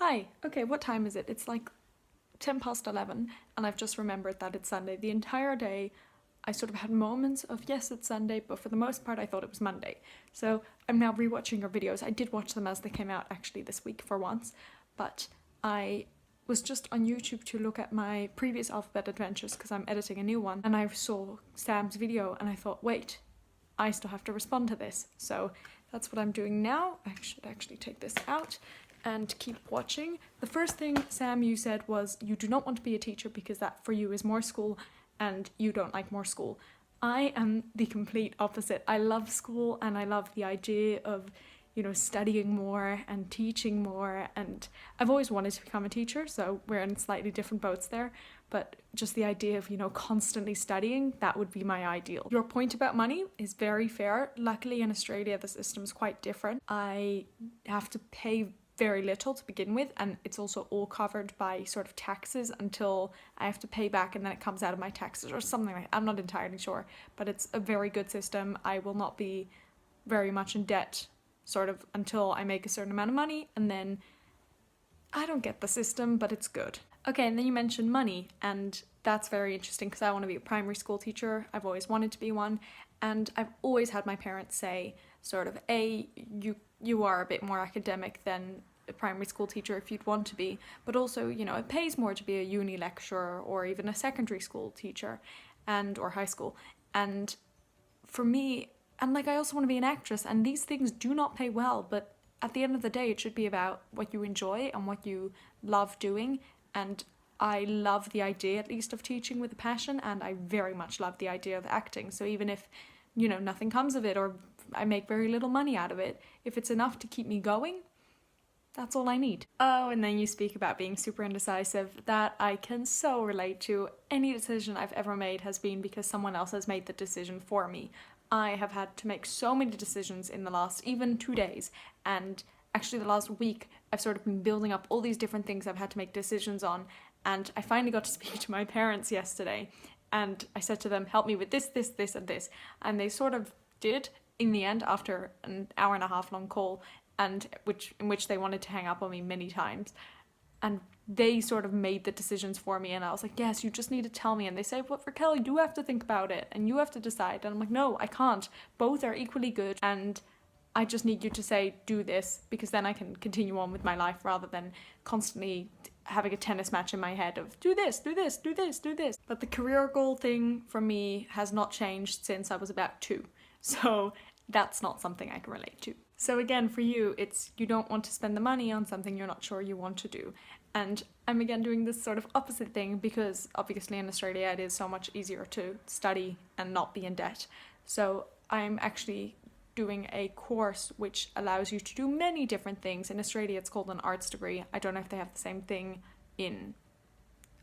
Hi, okay, what time is it? It's like 10 past 11 and I've just remembered that it's Sunday. The entire day I sort of had moments of yes, it's Sunday, but for the most part I thought it was Monday. So I'm now rewatching your videos. I did watch them as they came out actually this week for once, but I was just on YouTube to look at my previous alphabet adventures because I'm editing a new one, and I saw Sam's video and I thought, wait, I still have to respond to this. So that's what I'm doing now. I should actually take this out and keep watching. The first thing, Sam, you said was you do not want to be a teacher because that for you is more school and you don't like more school. I am the complete opposite. I love school and I love the idea of, you know, studying more and teaching more, and I've always wanted to become a teacher, so we're in slightly different boats there, but just the idea of, you know, constantly studying, that would be my ideal. Your point about money is very fair. Luckily in Australia the system is quite different. I have to pay very little to begin with, and it's also all covered by sort of taxes until I have to pay back, and then it comes out of my taxes or something like that. I'm not entirely sure, but it's a very good system. I will not be very much in debt sort of until I make a certain amount of money, and then I don't get the system, but it's good. Okay, and then you mentioned money, and that's very interesting because I want to be a primary school teacher. I've always wanted to be one, and I've always had my parents say sort of, you are a bit more academic than a primary school teacher if you'd want to be, but also, you know, it pays more to be a uni lecturer or even a secondary school teacher or high school. And for me, and like I also want to be an actress, and these things do not pay well, but at the end of the day it should be about what you enjoy and what you love doing, and I love the idea at least of teaching with a passion, and I very much love the idea of acting. So even if, you know, nothing comes of it or I make very little money out of it, if it's enough to keep me going, that's all I need. Oh, and then you speak about being super indecisive. That I can so relate to. Any decision I've ever made has been because someone else has made the decision for me. I have had to make so many decisions in the last even 2 days, and actually the last week I've sort of been building up all these different things I've had to make decisions on, and I finally got to speak to my parents yesterday, and I said to them, help me with this, this, this, and this, and they sort of did in the end after an hour and a half long call, and in which they wanted to hang up on me many times, and they sort of made the decisions for me, and I was like, yes, you just need to tell me. And they say, but Raquel, you have to think about it and you have to decide. And I'm like, no, I can't. Both are equally good, and I just need you to say do this, because then I can continue on with my life rather than constantly having a tennis match in my head of do this, do this, do this, do this. But the career goal thing for me has not changed since I was about 2. So that's not something I can relate to. So again, for you, it's you don't want to spend the money on something you're not sure you want to do. And I'm again doing this sort of opposite thing because obviously in Australia it is so much easier to study and not be in debt. So I'm actually doing a course which allows you to do many different things. In Australia it's called an arts degree. I don't know if they have the same thing in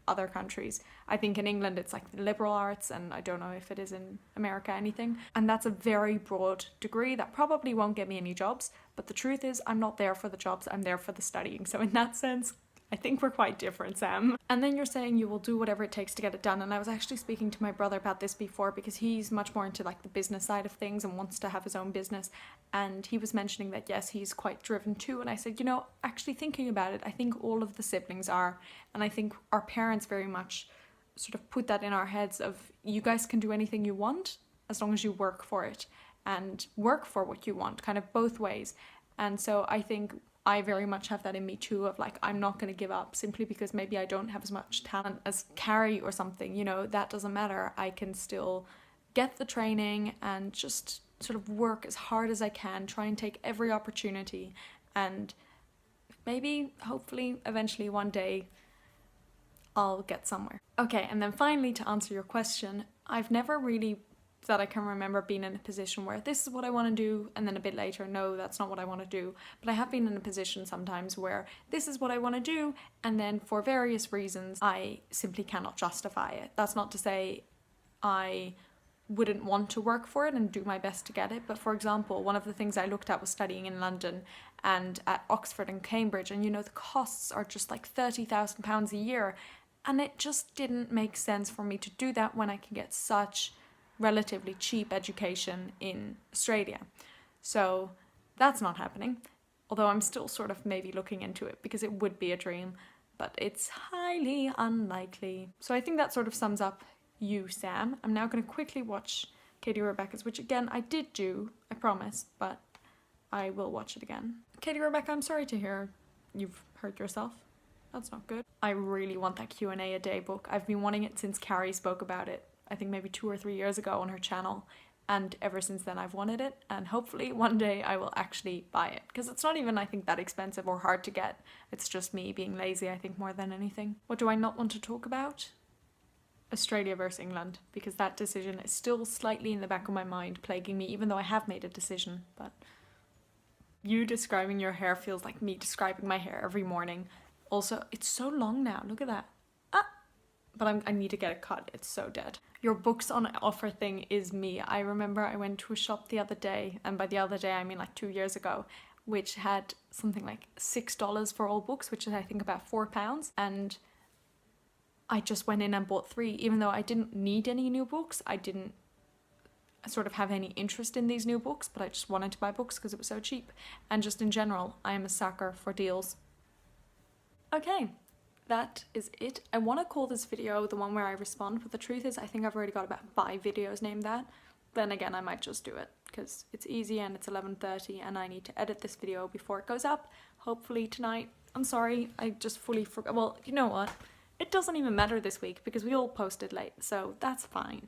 other countries. I think in England it's like the liberal arts, and I don't know if it is in America anything. And that's a very broad degree that probably won't get me any jobs, but the truth is I'm not there for the jobs, I'm there for the studying. So in that sense, I think we're quite different, Sam. And then you're saying you will do whatever it takes to get it done, and I was actually speaking to my brother about this before because he's much more into like the business side of things and wants to have his own business, and he was mentioning that yes, he's quite driven too, and I said, you know, actually thinking about it, I think all of the siblings are, and I think our parents very much sort of put that in our heads of you guys can do anything you want as long as you work for it and work for what you want, kind of both ways. And so I think I very much have that in me too, of like, I'm not going to give up simply because maybe I don't have as much talent as Carrie or something, you know, that doesn't matter. I can still get the training and just sort of work as hard as I can, try and take every opportunity, and maybe, hopefully, eventually one day I'll get somewhere. Okay, and then finally, to answer your question, I've never really, that I can remember, being in a position where this is what I want to do, and then a bit later, no, that's not what I want to do. But I have been in a position sometimes where this is what I want to do, and then for various reasons I simply cannot justify it. That's not to say I wouldn't want to work for it and do my best to get it, but for example, one of the things I looked at was studying in London and at Oxford and Cambridge, and you know, the costs are just like £30,000 a year, and it just didn't make sense for me to do that when I can get such relatively cheap education in Australia. So that's not happening. Although I'm still sort of maybe looking into it because it would be a dream, but it's highly unlikely. So I think that sort of sums up you, Sam. I'm now going to quickly watch KATIE-REBEKAH's, which again I did do, I promise, but I will watch it again. KATIE-REBEKAH, I'm sorry to hear you've hurt yourself. That's not good. I really want that Q&A a day book. I've been wanting it since Carrie spoke about it, I think maybe 2 or 3 years ago on her channel, and ever since then I've wanted it, and hopefully one day I will actually buy it, because it's not even, I think, that expensive or hard to get. It's just me being lazy, I think, more than anything. What do I not want to talk about? Australia versus England, because that decision is still slightly in the back of my mind, plaguing me, even though I have made a decision. But you describing your hair feels like me describing my hair every morning. Also, it's so long now, look at that. But I need to get it cut, it's so dead. Your books on offer thing is me. I remember I went to a shop the other day, and by the other day I mean like 2 years ago, which had something like $6 for all books, which is I think about £4, and I just went in and bought 3, even though I didn't need any new books. I didn't sort of have any interest in these new books, but I just wanted to buy books because it was so cheap. And just in general, I am a sucker for deals. Okay, that is it. I want to call this video the one where I respond, but the truth is I think I've already got about 5 videos named that. Then again, I might just do it because it's easy and it's 11:30 and I need to edit this video before it goes up, hopefully tonight. I'm sorry, I just fully forgot. Well, you know what? It doesn't even matter this week because we all posted late, so that's fine.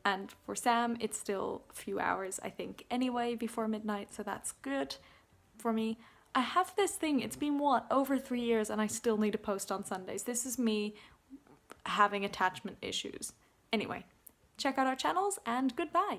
And for Sam, it's still a few hours, I think, anyway, before midnight, so that's good for me. I have this thing, it's been what, over 3 years, and I still need to post on Sundays. This is me having attachment issues. Anyway, check out our channels and goodbye.